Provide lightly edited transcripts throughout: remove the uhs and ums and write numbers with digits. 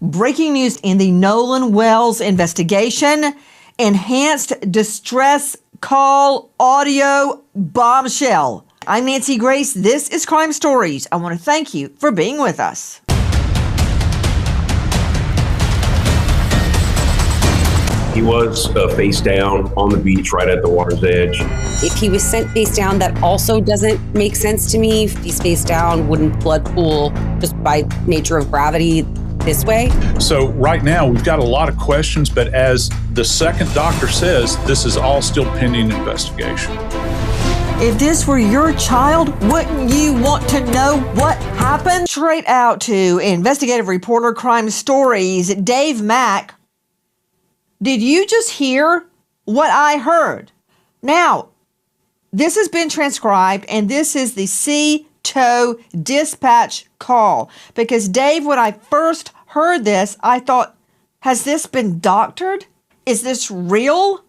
Breaking news in the Nolan Wells investigation. Enhanced distress call audio bombshell. I'm Nancy Grace. This is Crime Stories. I want to thank you for being with us. He was face down on the beach right at the water's edge. If he was sent face down, that also doesn't make sense to me. If he's face down, wouldn't blood pool just by nature of gravity this way? So right now we've got a lot of questions, but as the second doctor says, this is all still pending investigation. If this were your child, wouldn't you want to know what happened? Straight out to investigative reporter Crime Stories, Dave Mack. Did you just hear what I heard? Now, this has been transcribed, and this is the CTO dispatch call. Because, Dave, when I first heard this, I thought, has this been doctored? Is this real?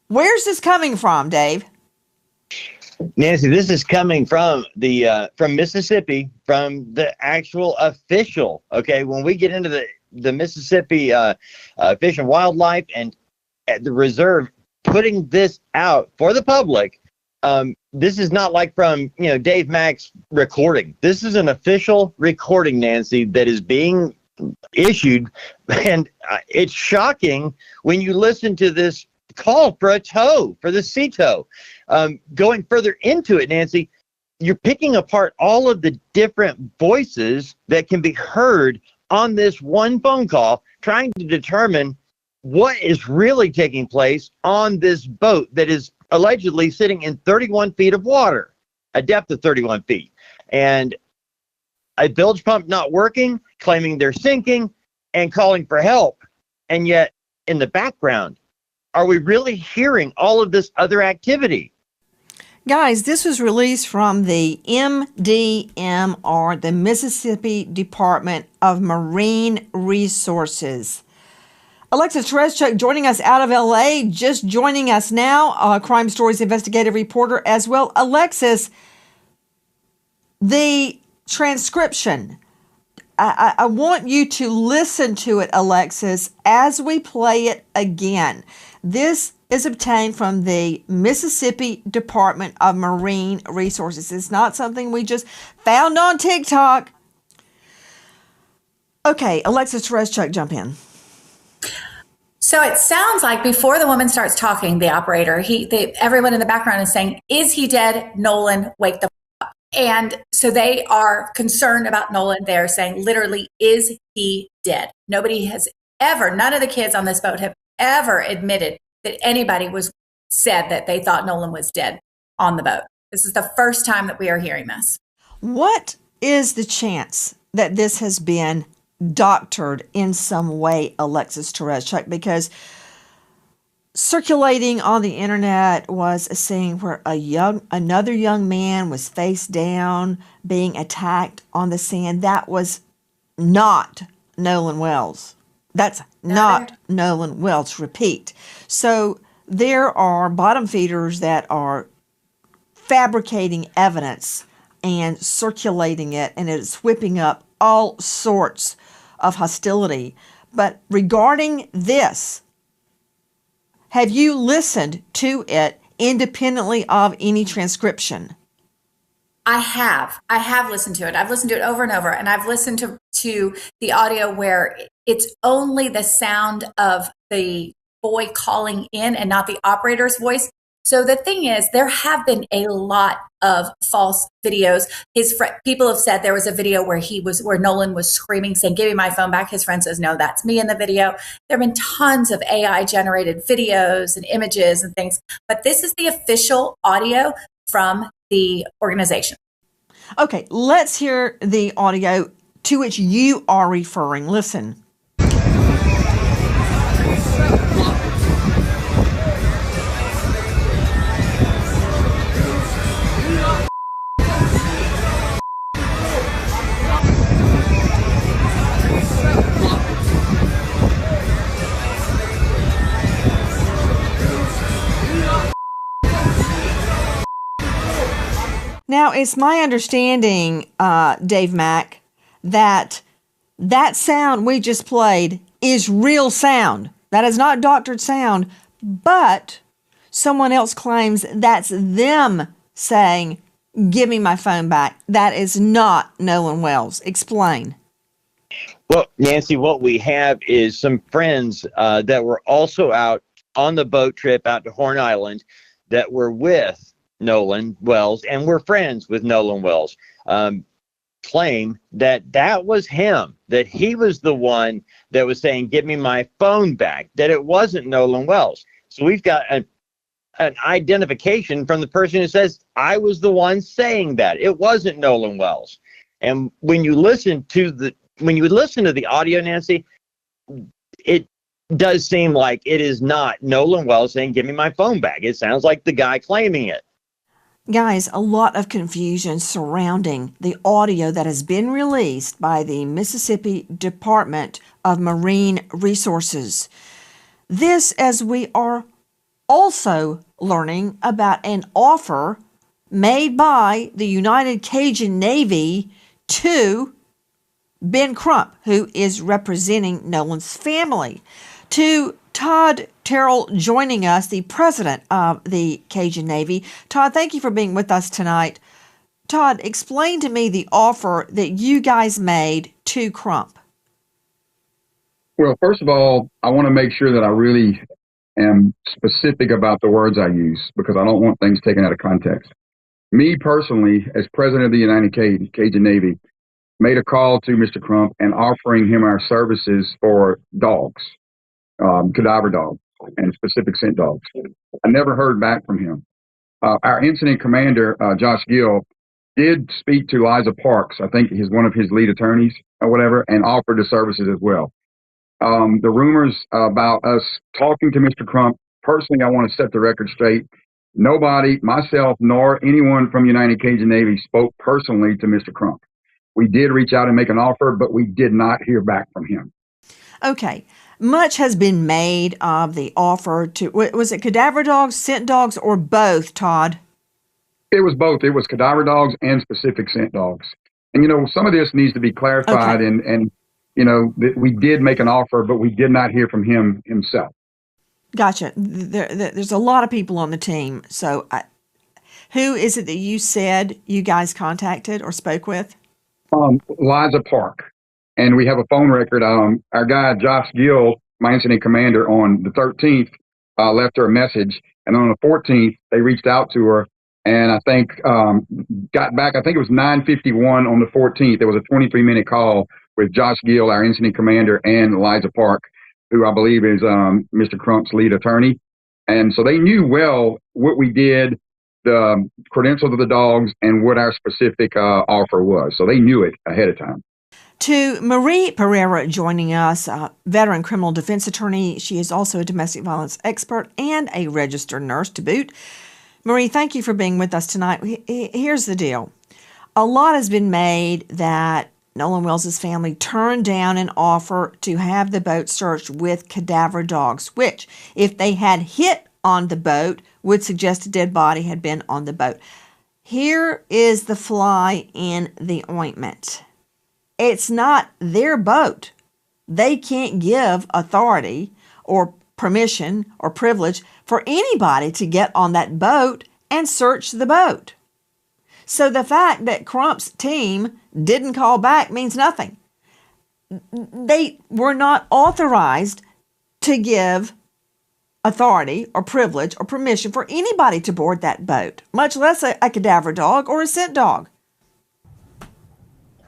Where's this coming from, Dave? Nancy, this is coming from from Mississippi, from the actual official. Okay, when we get into the Mississippi Fish and Wildlife and at the reserve putting this out for the public, this is not like from Dave Mack's recording. This is an official recording, Nancy, that is being issued, and it's shocking when you listen to this call for a tow, for the CTO. Going further into it, Nancy, you're picking apart all of the different voices that can be heard on this one phone call, trying to determine what is really taking place on this boat that is allegedly sitting in 31 feet of water, a depth of 31 feet. And a bilge pump not working, claiming they're sinking, and calling for help. And yet, in the background, are we really hearing all of this other activity? Guys, this was released from the MDMR, the Mississippi Department of Marine Resources. Alexis Tereszcuk joining us out of LA, just joining us now, Crime Stories investigative reporter as well. Alexis, the transcription, I want you to listen to it, Alexis, as we play it again. This is obtained from the Mississippi Department of Marine Resources. It's not something we just found on TikTok. Okay, Alexis Tereszcuk, jump in. So it sounds like before the woman starts talking, the operator, everyone in the background is saying, "Is he dead? Nolan, wake the up." And so they are concerned about Nolan. They're saying, literally, is he dead? Nobody has ever, none of the kids on this boat have ever admitted that anybody said that they thought Nolan was dead on the boat. This is the first time that we are hearing this. What is the chance that this has been doctored in some way, Alexis Tereszcuk? Because circulating on the internet was a scene where another young man was face down being attacked on the sand. That was not Nolan Wells. That's not Nolan Wells. Repeat. So there are bottom feeders that are fabricating evidence and circulating it, and it's whipping up all sorts of hostility. But regarding this, have you listened to it independently of any transcription? I have listened to it. I've listened to it over and over, and I've listened to the audio where it's only the sound of the boy calling in and not the operator's voice. So the thing is, there have been a lot of false videos. People have said there was a video where Nolan was screaming, saying, "Give me my phone back." His friend says, "No, that's me in the video." There have been tons of AI generated videos and images and things, but this is the official audio from the organization. Okay, let's hear the audio to which you are referring. Listen. Now, it's my understanding, Dave Mack, that That sound we just played is real sound. That is not doctored sound, but someone else claims that's them saying, "Give me my phone back." That is not Nolan Wells. Explain. Well, Nancy, what we have is some friends that were also out on the boat trip out to Horn Island that were with Nolan Wells and were friends with Nolan Wells. Claim that that was him, that he was the one that was saying, "Give me my phone back," that it wasn't Nolan Wells. So we've got an identification from the person who says, "I was the one saying that. It wasn't Nolan Wells." And when you listen to the audio, Nancy, it does seem like it is not Nolan Wells saying, "Give me my phone back." It sounds like the guy claiming it. Guys, a lot of confusion surrounding the audio that has been released by the Mississippi Department of Marine Resources. This, as we are also learning about an offer made by the United Cajun Navy to Ben Crump, who is representing Nolan's family, to Todd Terrell joining us, the president of the Cajun Navy. Todd, thank you for being with us tonight. Todd, explain to me the offer that you guys made to Crump. Well, first of all, I want to make sure that I really am specific about the words I use because I don't want things taken out of context. Me personally, as president of the United Cajun Navy, made a call to Mr. Crump and offering him our services for dogs, cadaver dogs, and specific scent dogs. I never heard back from him. Our incident commander, Josh Gill, did speak to Liza Parks, I think he's one of his lead attorneys or whatever, and offered the services as well. The rumors about us talking to Mr. Crump, personally, I want to set the record straight. Nobody, myself, nor anyone from United Cajun Navy spoke personally to Mr. Crump. We did reach out and make an offer, but we did not hear back from him. Okay. Much has been made of the offer to, was it cadaver dogs, scent dogs, or both, Todd? It was both. It was cadaver dogs and specific scent dogs. And, some of this needs to be clarified. Okay. And we did make an offer, but we did not hear from him himself. Gotcha. There's a lot of people on the team. So who is it that you said you guys contacted or spoke with? Liza Park. And we have a phone record. Our guy, Josh Gill, my incident commander, on the 13th, left her a message. And on the 14th, they reached out to her. And I think got back, I think it was 9:51 on the 14th. There was a 23-minute call with Josh Gill, our incident commander, and Liza Park, who I believe is Mr. Crump's lead attorney. And so they knew well what we did, the credentials of the dogs, and what our specific offer was. So they knew it ahead of time. To Marie Pereira joining us, veteran criminal defense attorney. She is also a domestic violence expert and a registered nurse to boot. Marie, thank you for being with us tonight. Here's the deal. A lot has been made that Nolan Wells' family turned down an offer to have the boat searched with cadaver dogs, which, if they had hit on the boat, would suggest a dead body had been on the boat. Here is the fly in the ointment. It's not their boat. They can't give authority or permission or privilege for anybody to get on that boat and search the boat. So the fact that Crump's team didn't call back means nothing. They were not authorized to give authority or privilege or permission for anybody to board that boat, much less a cadaver dog or a scent dog.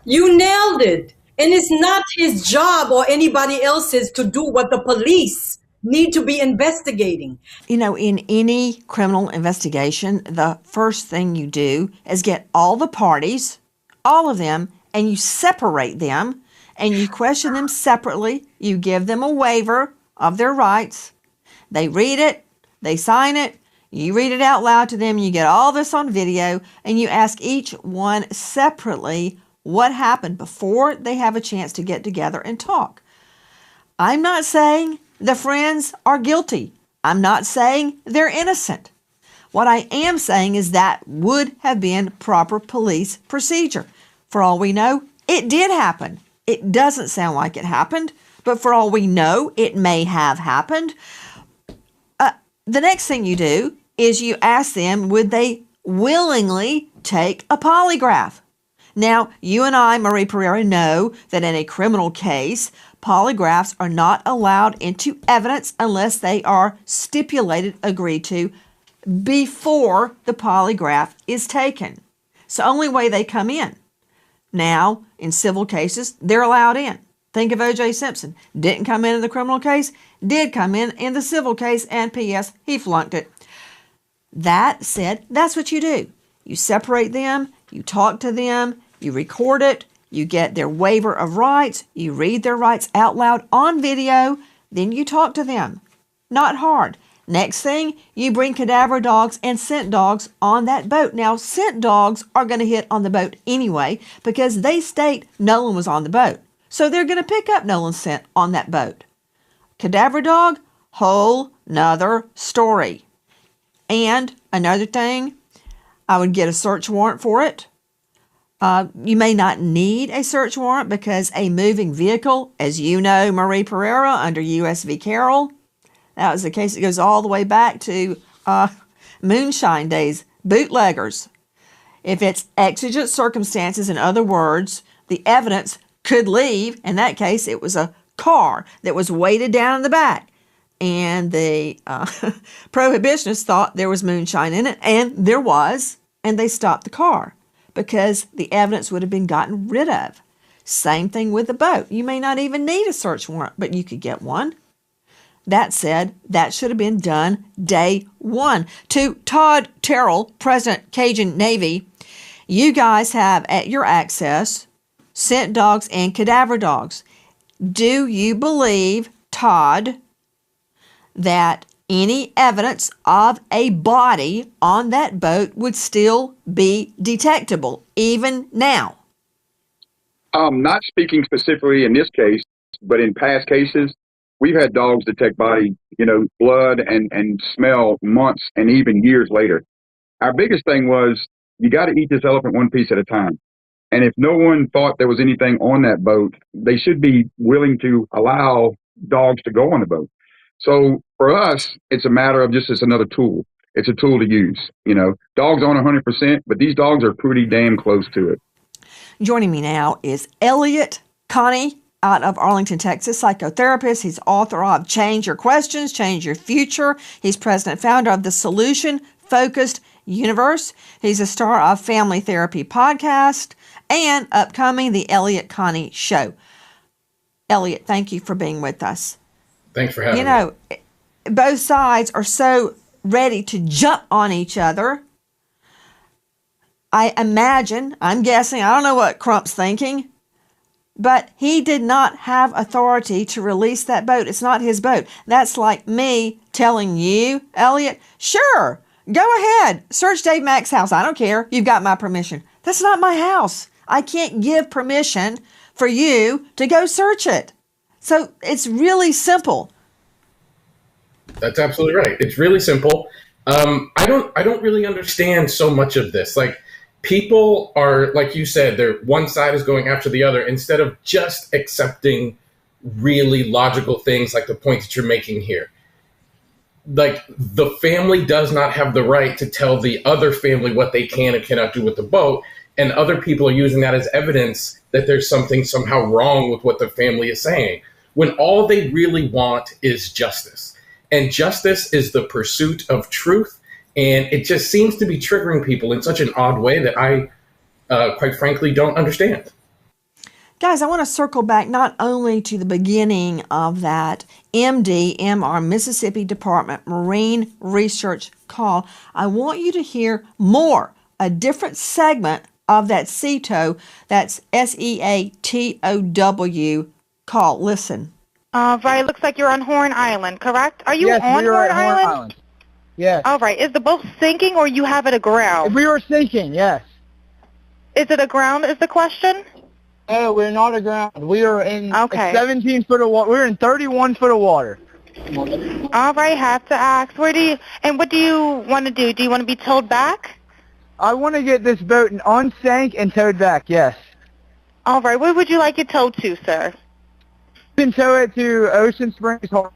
You nailed it. And it's not his job or anybody else's to do what the police need to be investigating. In any criminal investigation, the first thing you do is get all the parties, all of them, and you separate them, and you question them separately. You give them a waiver of their rights. They read it, they sign it, you read it out loud to them, you get all this on video, and you ask each one separately what happened before they have a chance to get together and talk. I'm not saying the friends are guilty. I'm not saying they're innocent. What I am saying is that would have been proper police procedure. For all we know, it did happen. It doesn't sound like it happened, but for all we know, it may have happened. The next thing you do is you ask them, would they willingly take a polygraph? Now, you and I, Marie Pereira, know that in a criminal case, polygraphs are not allowed into evidence unless they are stipulated, agreed to, before the polygraph is taken. It's the only way they come in. Now, in civil cases, they're allowed in. Think of O.J. Simpson. Didn't come in the criminal case, did come in the civil case, and P.S., he flunked it. That said, that's what you do. You separate them, you talk to them, you record it, you get their waiver of rights, you read their rights out loud on video, then you talk to them. Not hard. Next thing, you bring cadaver dogs and scent dogs on that boat. Now, scent dogs are going to hit on the boat anyway because they state Nolan was on the boat. So they're going to pick up Nolan's scent on that boat. Cadaver dog, whole nother story. And another thing, I would get a search warrant for it. You may not need a search warrant because a moving vehicle, as you know, Marie Pereira, under U.S. v. Carroll, that was the case that goes all the way back to moonshine days, bootleggers. If it's exigent circumstances, in other words, the evidence could leave. In that case, it was a car that was weighted down in the back. And the prohibitionists thought there was moonshine in it, and there was, and they stopped the car because the evidence would have been gotten rid of. Same thing with the boat. You may not even need a search warrant, but you could get one. That said, that should have been done day one. To Todd Terrell, President, Cajun Navy, you guys have at your access scent dogs and cadaver dogs. Do you believe, Todd, that any evidence of a body on that boat would still be detectable, even now? Not speaking specifically in this case, but in past cases, we've had dogs detect body, blood and smell months and even years later. Our biggest thing was you got to eat this elephant one piece at a time. And if no one thought there was anything on that boat, they should be willing to allow dogs to go on the boat. So for us, it's a matter of just it's another tool. It's a tool to use. Dogs aren't 100%, but these dogs are pretty damn close to it. Joining me now is Elliot Connie out of Arlington, Texas, psychotherapist. He's author of Change Your Questions, Change Your Future. He's president and founder of the Solution Focused Universe. He's a star of Family Therapy Podcast and upcoming The Elliot Connie Show. Elliot, thank you for being with us. Thanks for having me. Both sides are so ready to jump on each other. I'm guessing, I don't know what Crump's thinking, but he did not have authority to release that boat. It's not his boat. That's like me telling you, Elliot, sure, go ahead, search Dave Mack's house. I don't care. You've got my permission. That's not my house. I can't give permission for you to go search it. So it's really simple. That's absolutely right. It's really simple. I don't really understand so much of this. Like, people are, like you said, they're one side is going after the other instead of just accepting really logical things like the point that you're making here. Like, the family does not have the right to tell the other family what they can and cannot do with the boat, and other people are using that as evidence that there's something somehow wrong with what the family is saying, when all they really want is justice. And justice is the pursuit of truth. And it just seems to be triggering people in such an odd way that I, quite frankly, don't understand. Guys, I want to circle back not only to the beginning of that MR, Mississippi Department Marine Research call. I want you to hear more, a different segment of that SEATOW, that's SEATOW call. Listen. Right, looks like you're on Horn Island, correct? Are you yes, on we are Horn at Horn Island? Island? Yes. All right, is the boat sinking or you have it aground? We were sinking, yes. Is it aground is the question? No, we're not aground. We are in 17 foot of water. We're in 31 foot of water. All right, have to ask. What do you want to do? Do you want to be towed back? I want to get this boat unsank and towed back, yes. All right. Where would you like it towed to, sir? You can tow it to Ocean Springs Harbor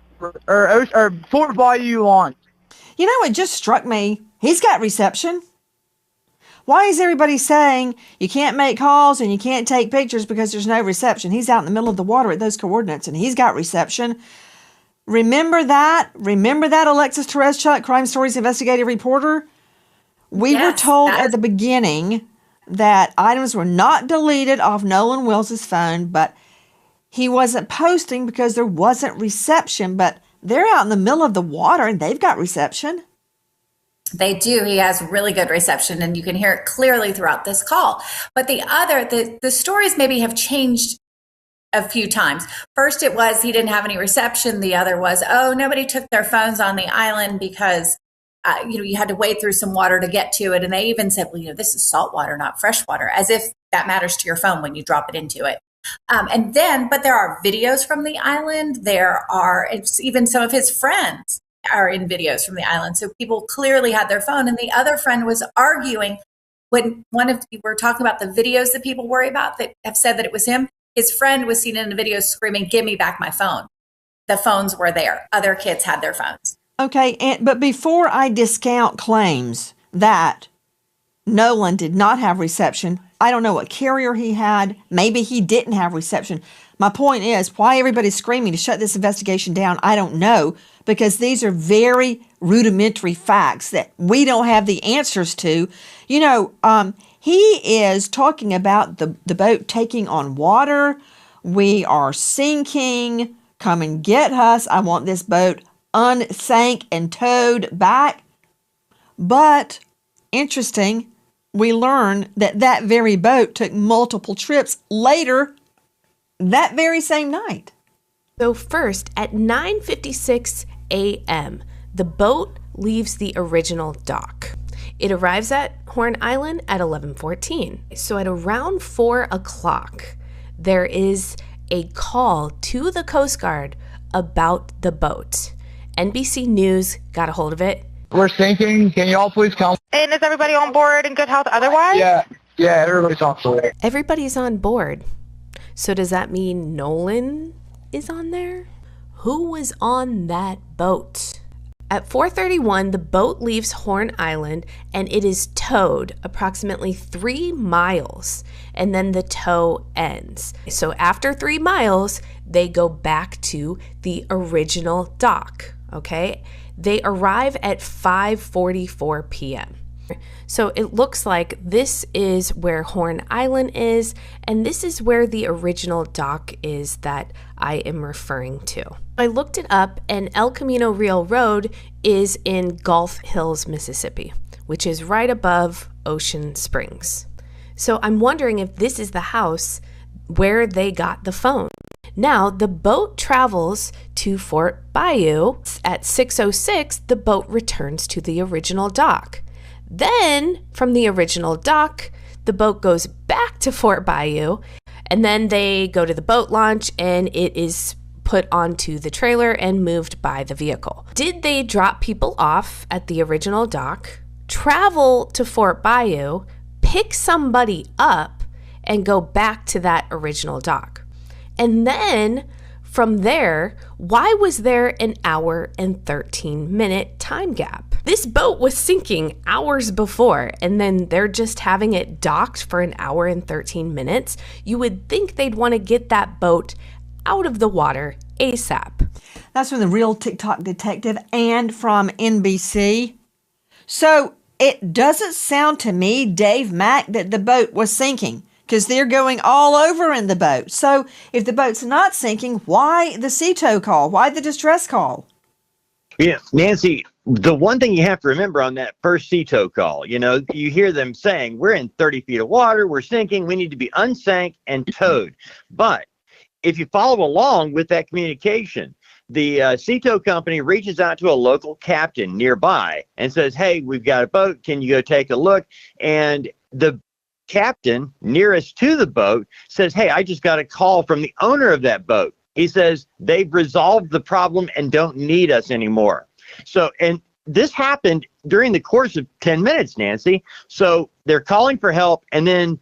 or Fort Bayou Launch. You know, it just struck me. He's got reception. Why is everybody saying you can't make calls and you can't take pictures because there's no reception? He's out in the middle of the water at those coordinates and he's got reception. Remember that? Remember that, Alexis Tereszchuk, Crime Stories investigative reporter? We were told at the beginning that items were not deleted off Nolan Wells' phone, but he wasn't posting because there wasn't reception. But they're out in the middle of the water and they've got reception. They do. He has really good reception, and you can hear it clearly throughout this call. But the stories maybe have changed a few times. First, it was he didn't have any reception. The other was, nobody took their phones on the island because, you had to wade through some water to get to it. And they even said, well, this is salt water, not fresh water, as if that matters to your phone when you drop it into it. But there are videos from the island. It's even some of his friends are in videos from the island. So people clearly had their phone. And the other friend was arguing when we're talking about the videos that people worry about that have said that it was him. His friend was seen in the video screaming, "Give me back my phone." The phones were there. Other kids had their phones. Okay, but before I discount claims that Nolan did not have reception, I don't know what carrier he had. Maybe he didn't have reception. My point is, why everybody's screaming to shut this investigation down, I don't know, because these are very rudimentary facts that we don't have the answers to. He is talking about the boat taking on water. We are sinking. Come and get us. I want this boat unsank and towed back. But, interesting, we learn that very boat took multiple trips later that very same night. So first, at 9:56 a.m., the boat leaves the original dock. It arrives at Horn Island at 11:14. So at around 4 o'clock, there is a call to the Coast Guard about the boat. NBC News got a hold of it. We're sinking. Can you all please come? And is everybody on board in good health otherwise? Yeah, everybody's on board. Everybody's on board. So does that mean Nolan is on there? Who was on that boat? At 4:31, the boat leaves Horn Island and it is towed approximately 3 miles, and then the tow ends. So after 3 miles, they go back to the original dock, okay? They arrive at 5:44 p.m. So it looks like this is where Horn Island is, and this is where the original dock is that I am referring to. I looked it up, and El Camino Real Road is in Gulf Hills, Mississippi, which is right above Ocean Springs. So I'm wondering if this is the house where they got the phone. Now, the boat travels to Fort Bayou. At 6:06, the boat returns to the original dock. Then, from the original dock, the boat goes back to Fort Bayou, and then they go to the boat launch, and it is put onto the trailer and moved by the vehicle. Did they drop people off at the original dock, travel to Fort Bayou, pick somebody up, and go back to that original dock? And then from there, why was there an hour and 13-minute time gap? This boat was sinking hours before, and then they're just having it docked for an hour and 13 minutes. You would think they'd want to get that boat out of the water ASAP. That's from the Real TikTok Detective and from NBC. So it doesn't sound to me, Dave Mack, that the boat was sinking, because they're going all over in the boat. So if the boat's not sinking, why the sea tow call? Why the distress call? Yeah, Nancy, the one thing you have to remember on that first sea tow call, you hear them saying, we're in 30 feet of water, we're sinking, we need to be unsank and towed. But if you follow along with that communication, the sea tow company reaches out to a local captain nearby and says, hey, we've got a boat, can you go take a look? And the captain nearest to the boat says, hey, I just got a call from the owner of that boat. He says they've resolved the problem and don't need us anymore. So, and this happened during the course of 10 minutes, Nancy. So they're calling for help, and then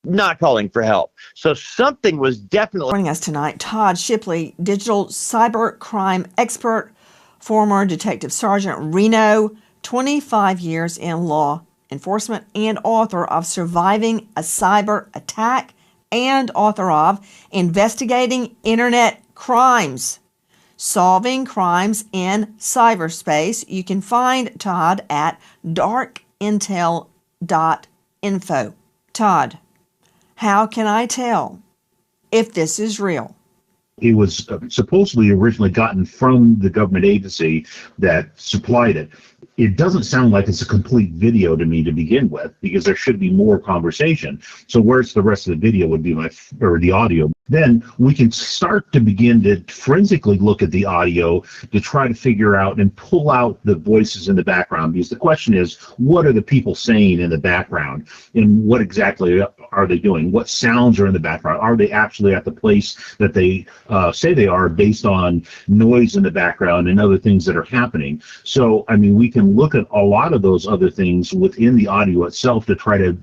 not calling for help. So something was definitely... Joining us tonight, Todd Shipley, digital cyber crime expert, former Detective Sergeant Reno, 25 years in law enforcement, and author of Surviving a Cyber Attack and author of Investigating Internet Crimes, Solving Crimes in Cyberspace. You can find Todd at darkintel.info. Todd, how can I tell if this is real? It was supposedly originally gotten from the government agency that supplied it. It doesn't sound like it's a complete video to me to begin with, because there should be more conversation. So where's the rest of the video would be or the audio. Then we can start to begin to forensically look at the audio to try to figure out and pull out the voices in the background, because the question is, what are the people saying in the background, and what exactly are they doing? What sounds are in the background? Are they actually at the place that they say they are, based on noise in the background and other things that are happening? So, I mean, we can look at a lot of those other things within the audio itself to try to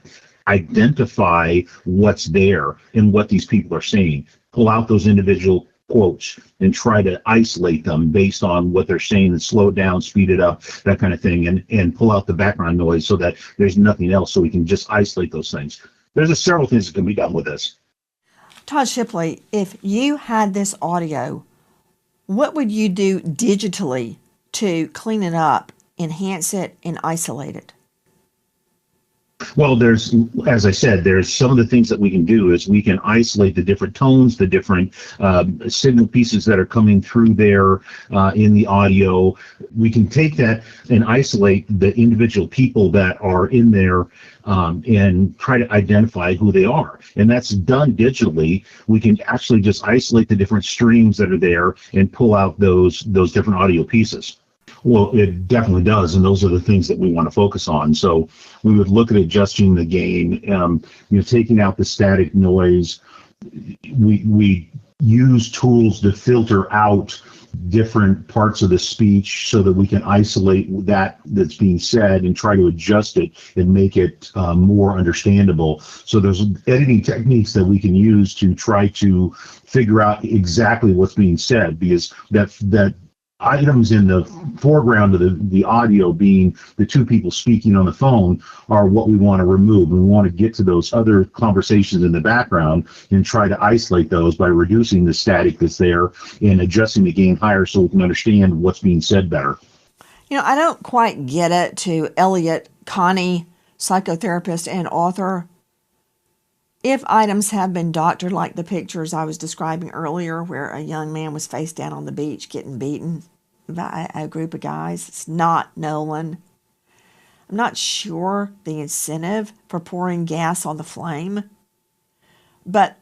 identify what's there and what these people are saying. Pull out those individual quotes and try to isolate them based on what they're saying, and slow it down, speed it up, that kind of thing, and pull out the background noise so that there's nothing else, so we can just isolate those things. There's several things that can be done with this. Todd Shipley, if you had this audio, what would you do digitally to clean it up, enhance it, and isolate it? Well, there's, as I said, there's some of the things that we can do is we can isolate the different tones, the different signal pieces that are coming through there in the audio. We can take that and isolate the individual people that are in there and try to identify who they are. And that's done digitally. We can actually just isolate the different streams that are there and pull out those different audio pieces. Well, it definitely does, and those are the things that we want to focus on. So we would look at adjusting the gain, taking out the static noise. We use tools to filter out different parts of the speech so that we can isolate that's being said and try to adjust it and make it more understandable. So there's editing techniques that we can use to try to figure out exactly what's being said, because that items in the foreground of the audio, being the two people speaking on the phone, are what we want to remove. We want to get to those other conversations in the background and try to isolate those by reducing the static that's there and adjusting the gain higher so we can understand what's being said better. I don't quite get it. To Elliot Connie, psychotherapist and author, if items have been doctored, like the pictures I was describing earlier, where a young man was face down on the beach getting beaten by a group of guys, it's not Nolan. I'm not sure the incentive for pouring gas on the flame, but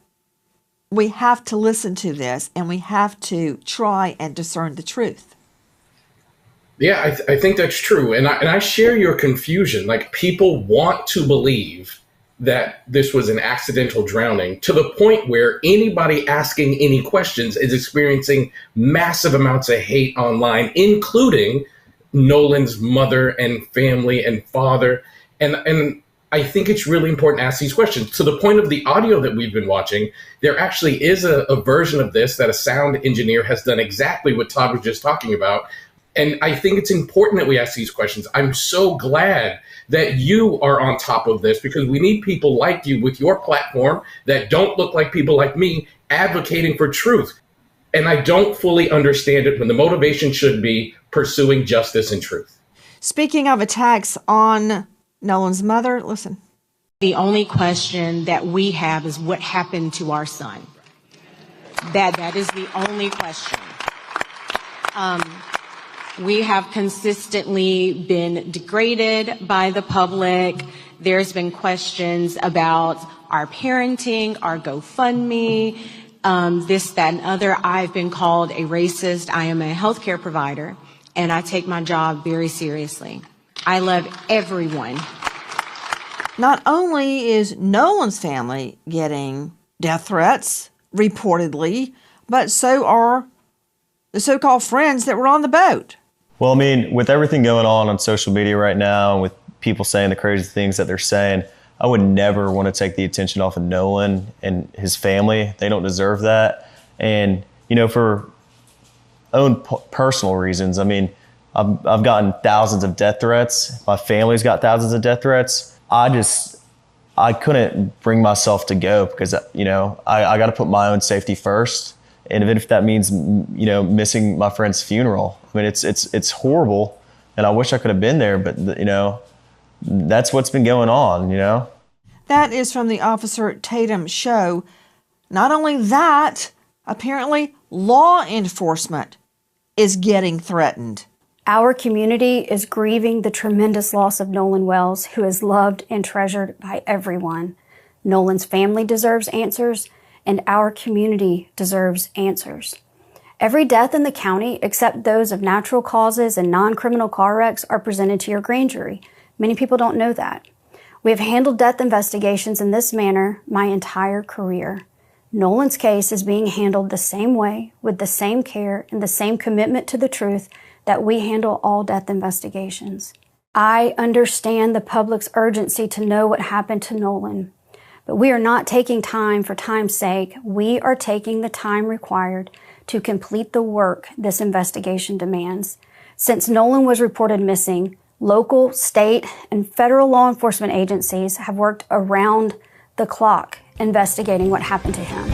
we have to listen to this, and we have to try and discern the truth. Yeah, I think that's true. And I share your confusion. Like, people want to believe that this was an accidental drowning, to the point where anybody asking any questions is experiencing massive amounts of hate online, including Nolan's mother and family and father. And I think it's really important to ask these questions. To the point of the audio that we've been watching, there actually is a version of this that a sound engineer has done exactly what Todd was just talking about. And I think it's important that we ask these questions. I'm so glad that you are on top of this, because we need people like you with your platform that don't look like people like me advocating for truth. And I don't fully understand it when the motivation should be pursuing justice and truth. Speaking of attacks on Nolan's mother, listen. The only question that we have is what happened to our son. That is the only question. We have consistently been degraded by the public. There's been questions about our parenting, our GoFundMe, this, that, and other. I've been called a racist. I am a healthcare provider, and I take my job very seriously. I love everyone. Not only is Nolan's family getting death threats, reportedly, but so are the so-called friends that were on the boat. Well, I mean, with everything going on social media right now, and with people saying the crazy things that they're saying, I would never want to take the attention off of Nolan and his family. They don't deserve that. And, for own personal reasons, I mean, I've gotten thousands of death threats. My family's got thousands of death threats. I couldn't bring myself to go because, I got to put my own safety first. And even if that means, missing my friend's funeral, I mean, it's horrible, and I wish I could have been there, but, that's what's been going on, That is from the Officer Tatum show. Not only that, apparently law enforcement is getting threatened. Our community is grieving the tremendous loss of Nolan Wells, who is loved and treasured by everyone. Nolan's family deserves answers, and our community deserves answers. Every death in the county, except those of natural causes and non-criminal car wrecks, are presented to your grand jury. Many people don't know that. We have handled death investigations in this manner my entire career. Nolan's case is being handled the same way, with the same care and the same commitment to the truth that we handle all death investigations. I understand the public's urgency to know what happened to Nolan, but we are not taking time for time's sake. We are taking the time required to complete the work this investigation demands. Since Nolan was reported missing, local, state, and federal law enforcement agencies have worked around the clock investigating what happened to him.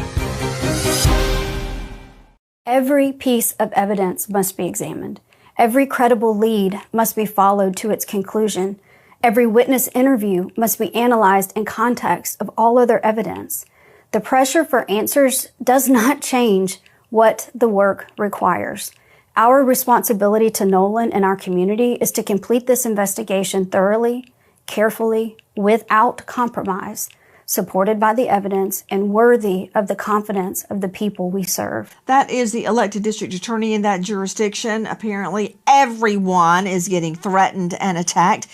Every piece of evidence must be examined. Every credible lead must be followed to its conclusion. Every witness interview must be analyzed in context of all other evidence. The pressure for answers does not change what the work requires. Our responsibility to Nolan and our community is to complete this investigation thoroughly, carefully, without compromise, supported by the evidence and worthy of the confidence of the people we serve. That is the elected district attorney in that jurisdiction. Apparently, everyone is getting threatened and attacked.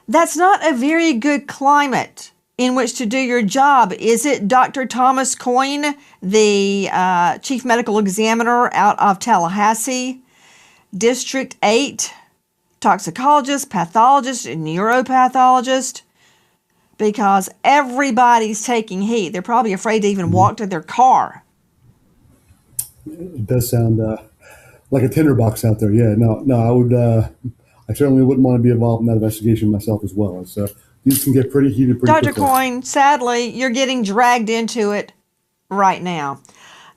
That's not a very good climate in which to do your job, is it? Dr. Thomas Coyne, the chief medical examiner out of Tallahassee, District 8, toxicologist, pathologist, and neuropathologist, because everybody's taking heat. They're probably afraid to even walk to their car. It does sound like a tinderbox out there. Yeah, no, I certainly wouldn't want to be involved in that investigation myself as well. It's, these can get pretty heated pretty Dr. quickly. Coyne, sadly, you're getting dragged into it right now.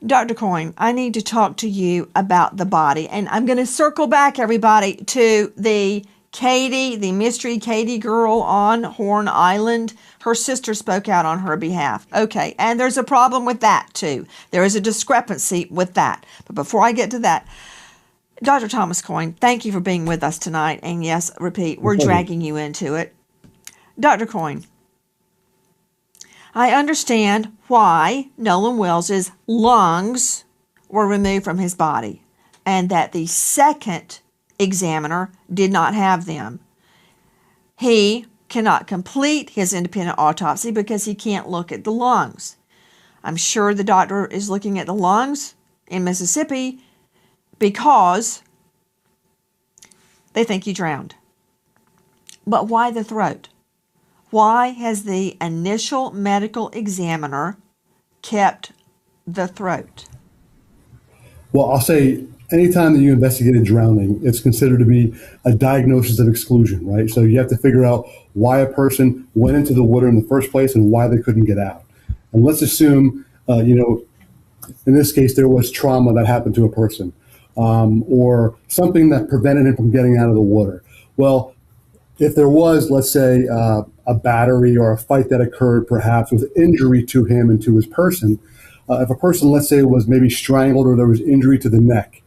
Dr. Coyne, I need to talk to you about the body. And I'm going to circle back, everybody, to the mystery Katie girl on Horn Island. Her sister spoke out on her behalf. Okay, and there's a problem with that, too. There is a discrepancy with that. But before I get to that, Dr. Thomas Coyne, thank you for being with us tonight. And yes, repeat, we're dragging you into it. Dr. Coyne, I understand why Nolan Wells's lungs were removed from his body and that the second examiner did not have them. He cannot complete his independent autopsy because he can't look at the lungs. I'm sure the doctor is looking at the lungs in Mississippi because they think he drowned. But why the throat? Why has the initial medical examiner kept the throat? Well, I'll say anytime that you investigate a drowning, it's considered to be a diagnosis of exclusion, right? So you have to figure out why a person went into the water in the first place and why they couldn't get out. And let's assume, in this case, there was trauma that happened to a person or something that prevented him from getting out of the water. Well, if there was, let's say, a battery or a fight that occurred perhaps with injury to him and to his person, if a person, let's say, was maybe strangled or there was injury to the neck,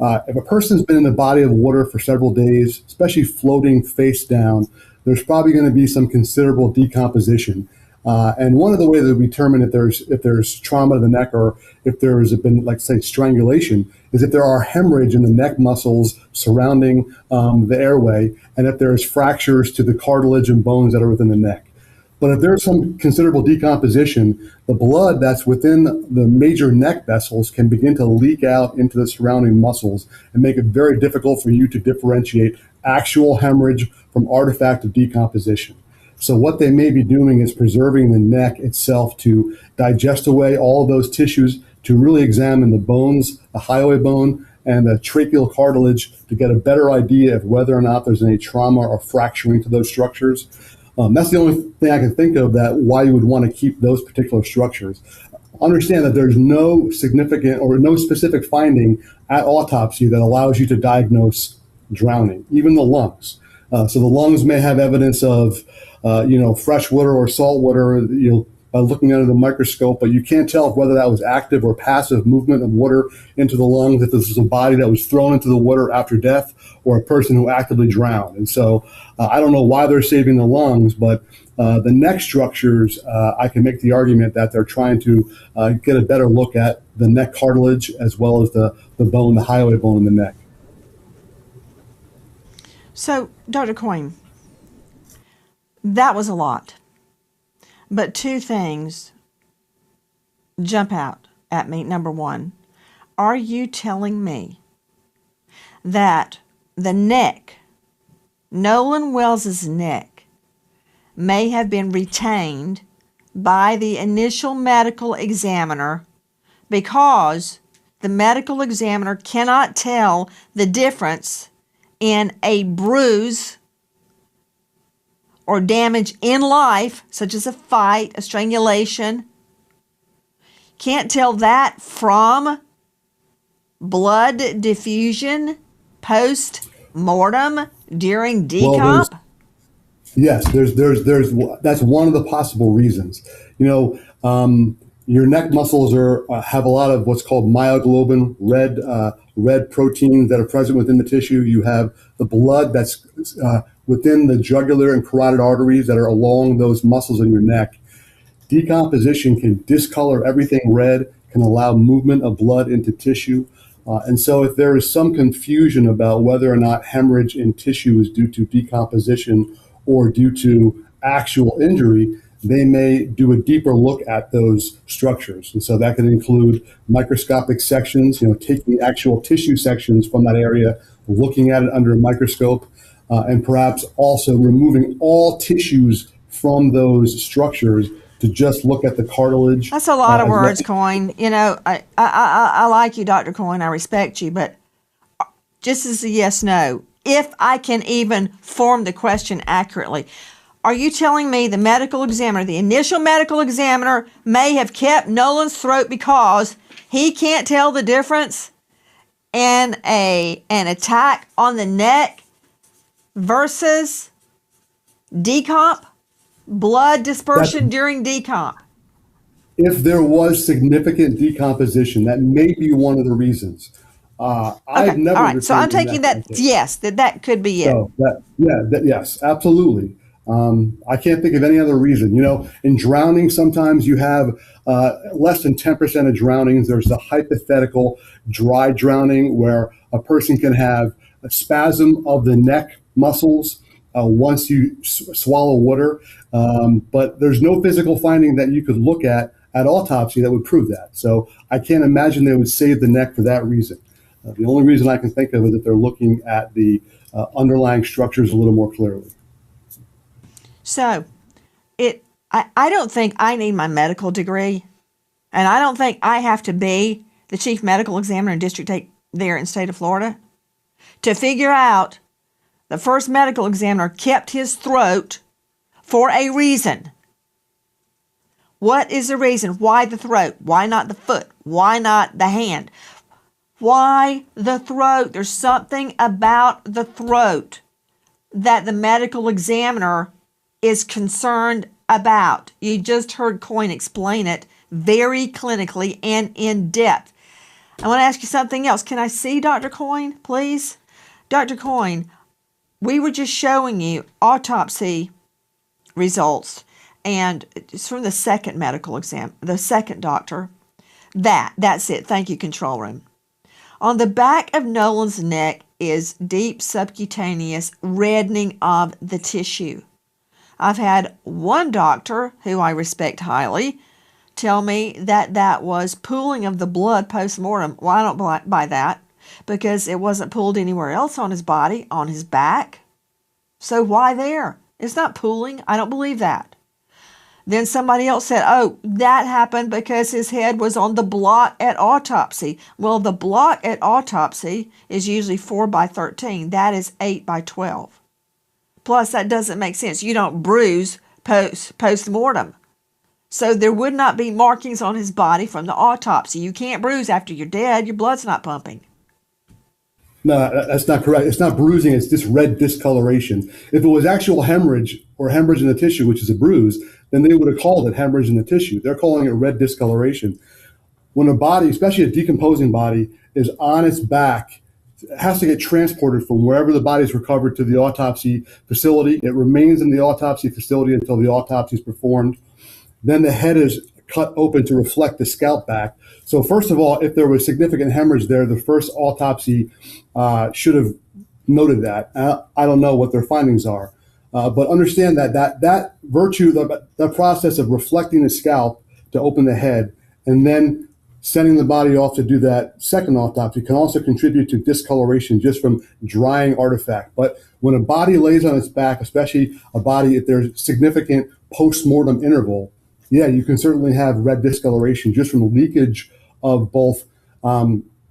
if a person's been in the body of water for several days, especially floating face down, there's probably going to be some considerable decomposition. And one of the ways that we determine if there's trauma to the neck or if there's been, like, say, strangulation, is if there are hemorrhage in the neck muscles surrounding the airway, and if there's fractures to the cartilage and bones that are within the neck. But if there's some considerable decomposition, the blood that's within the major neck vessels can begin to leak out into the surrounding muscles and make it very difficult for you to differentiate actual hemorrhage from artifact of decomposition. So what they may be doing is preserving the neck itself to digest away all of those tissues, to really examine the bones, the highway bone, and the tracheal cartilage to get a better idea of whether or not there's any trauma or fracturing to those structures. That's the only thing I can think of that why you would want to keep those particular structures. Understand that there's no significant or no specific finding at autopsy that allows you to diagnose drowning, even the lungs. So the lungs may have evidence of, fresh water or salt water, by looking under the microscope, but you can't tell whether that was active or passive movement of water into the lungs, if this was a body that was thrown into the water after death or a person who actively drowned. And so I don't know why they're saving the lungs, but the neck structures, I can make the argument that they're trying to get a better look at the neck cartilage as well as the bone, the highway bone in the neck. So, Dr. Coyne, that was a lot. But two things jump out at me. Number one, are you telling me that the neck, Nolan Wells's neck, may have been retained by the initial medical examiner because the medical examiner cannot tell the difference in a bruise or damage in life, such as a fight, a strangulation, can't tell that from blood diffusion post-mortem during decomp? Well, yes, there's that's one of the possible reasons. Your neck muscles have a lot of what's called myoglobin, red proteins that are present within the tissue. You have the blood that's within the jugular and carotid arteries that are along those muscles in your neck. Decomposition can discolor everything red, can allow movement of blood into tissue. And so if there is some confusion about whether or not hemorrhage in tissue is due to decomposition or due to actual injury, they may do a deeper look at those structures. And so that can include microscopic sections, taking actual tissue sections from that area, looking at it under a microscope, and perhaps also removing all tissues from those structures to just look at the cartilage. That's a lot of words, Coyne. I like you, Dr. Coyne. I respect you, but just as a yes, no, if I can even form the question accurately, are you telling me the medical examiner, the initial medical examiner, may have kept Nolan's throat because he can't tell the difference in an attack on the neck versus decomp, blood dispersion during decomp? If there was significant decomposition, that may be one of the reasons. I've never. All right, so I'm taking that, yes, that could be it. So yes, absolutely. I can't think of any other reason. In drowning, sometimes you have less than 10% of drownings. There's the hypothetical dry drowning where a person can have a spasm of the neck muscles once you swallow water. But there's no physical finding that you could look at autopsy that would prove that. So I can't imagine they would save the neck for that reason. The only reason I can think of is that they're looking at the underlying structures a little more clearly. So, I don't think I need my medical degree, and I don't think I have to be the chief medical examiner in District 8 there in the state of Florida to figure out the first medical examiner kept his throat for a reason. What is the reason? Why the throat? Why not the foot? Why not the hand? Why the throat? There's something about the throat that the medical examiner is concerned about. You just heard Coyne explain it very clinically and in depth. I want to ask you something else. Can I see Dr. Coyne, please? Dr. Coyne, we were just showing you autopsy results, and it's from the second medical exam, the second doctor. That's it. Thank you, control room. On the back of Nolan's neck is deep subcutaneous reddening of the tissue. I've had one doctor, who I respect highly, tell me that was pooling of the blood post-mortem. Well, I don't buy that because it wasn't pooled anywhere else on his body, on his back. So why there? It's not pooling. I don't believe that. Then somebody else said, oh, that happened because his head was on the block at autopsy. Well, the block at autopsy is usually 4 by 13. That is 8 by 12. Plus, that doesn't make sense. You don't bruise post-mortem. So there would not be markings on his body from the autopsy. You can't bruise after you're dead. Your blood's not pumping. No, that's not correct. It's not bruising. It's just red discoloration. If it was actual hemorrhage or hemorrhage in the tissue, which is a bruise, then they would have called it hemorrhage in the tissue. They're calling it red discoloration. When a body, especially a decomposing body, is on its back, it has to get transported from wherever the body is recovered to the autopsy facility. It remains in the autopsy facility until the autopsy is performed. Then the head is cut open to reflect the scalp back. So first of all, if there was significant hemorrhage there, the first autopsy should have noted that. I don't know what their findings are, but understand that virtue, the process of reflecting the scalp to open the head and then sending the body off to do that second autopsy can also contribute to discoloration just from drying artifact. But when a body lays on its back, especially a body, if there's significant post-mortem interval, yeah, you can certainly have red discoloration just from leakage of both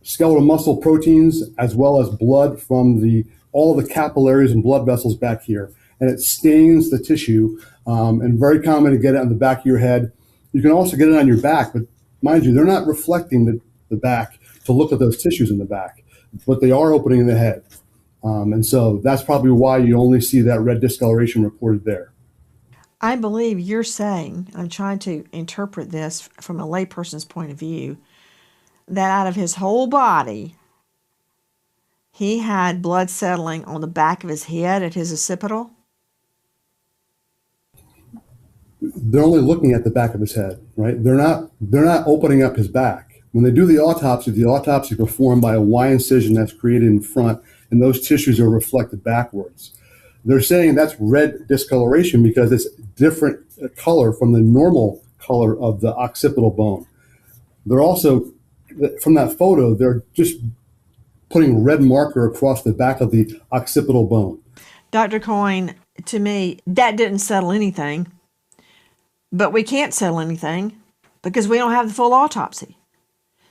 skeletal muscle proteins as well as blood from all the capillaries and blood vessels back here. And it stains the tissue, and very common to get it on the back of your head. You can also get it on your back, but mind you, they're not reflecting the back to look at those tissues in the back, but they are opening the head. And so that's probably why you only see that red discoloration reported there. I believe you're saying, I'm trying to interpret this from a layperson's point of view, that out of his whole body, he had blood settling on the back of his head at his occipital? They're only looking at the back of his head, right? They're not opening up his back. When they do the autopsy is performed by a Y incision that's created in front, and those tissues are reflected backwards. They're saying that's red discoloration because it's different color from the normal color of the occipital bone. They're also, from that photo, they're just putting red marker across the back of the occipital bone. Dr. Coyne, to me, that didn't settle anything. But we can't settle anything because we don't have the full autopsy.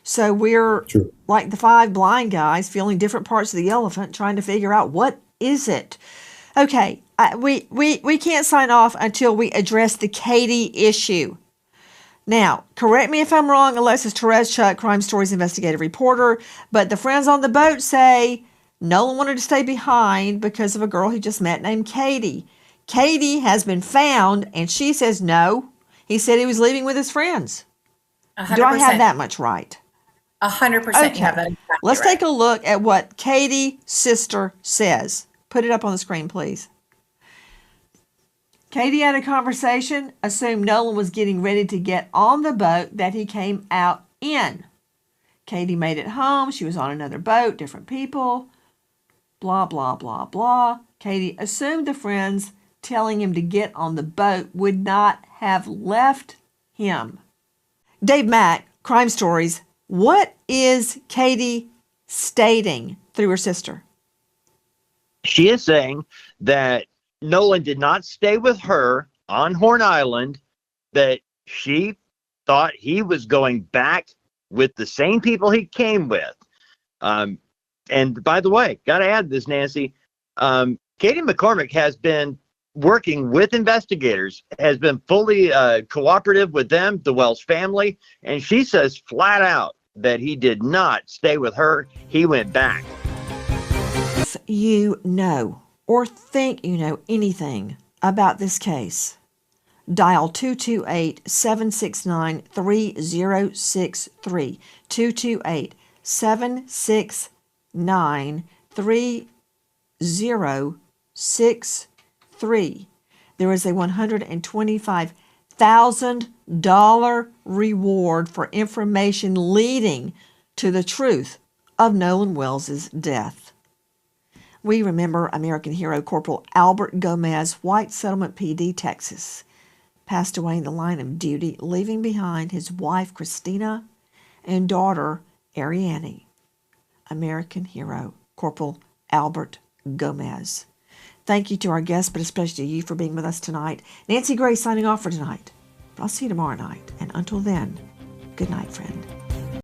So we're like the 5 blind guys feeling different parts of the elephant, trying to figure out what is it. Okay, we can't sign off until we address the Katie issue. Now, correct me if I'm wrong, Alexis Terezchuk, Crime Stories investigative reporter, but the friends on the boat say Nolan wanted to stay behind because of a girl he just met named Katie. Katie has been found, and she says no. He said he was leaving with his friends. 100%. Do I have that much right? 100% Okay. you have that. Exactly Let's right. take a look at what Katie's sister says. Put it up on the screen, please. Katie had a conversation, assumed Nolan was getting ready to get on the boat that he came out in. Katie made it home. She was on another boat, different people. Blah, blah, blah, blah. Katie assumed the friends telling him to get on the boat would not have left him. Dave Mack, Crime Stories, what is Katie stating through her sister? She is saying that Nolan did not stay with her on Horn Island, that she thought he was going back with the same people he came with. And by the way, got to add this, Nancy, Katie McCormick has been working with investigators, has been fully cooperative with them, the Wells family, and she says flat out that he did not stay with her. He went back. If you know or think you know anything about this case, dial 228-769-3063. 228-769-3063. There is a $125,000 reward for information leading to the truth of Nolan Wells' death. We remember American hero Corporal Albert Gomez, White Settlement PD, Texas, passed away in the line of duty, leaving behind his wife Christina and daughter Ariane. American hero Corporal Albert Gomez. Thank you to our guests, but especially to you for being with us tonight. Nancy Gray signing off for tonight. But I'll see you tomorrow night. And until then, good night, friend.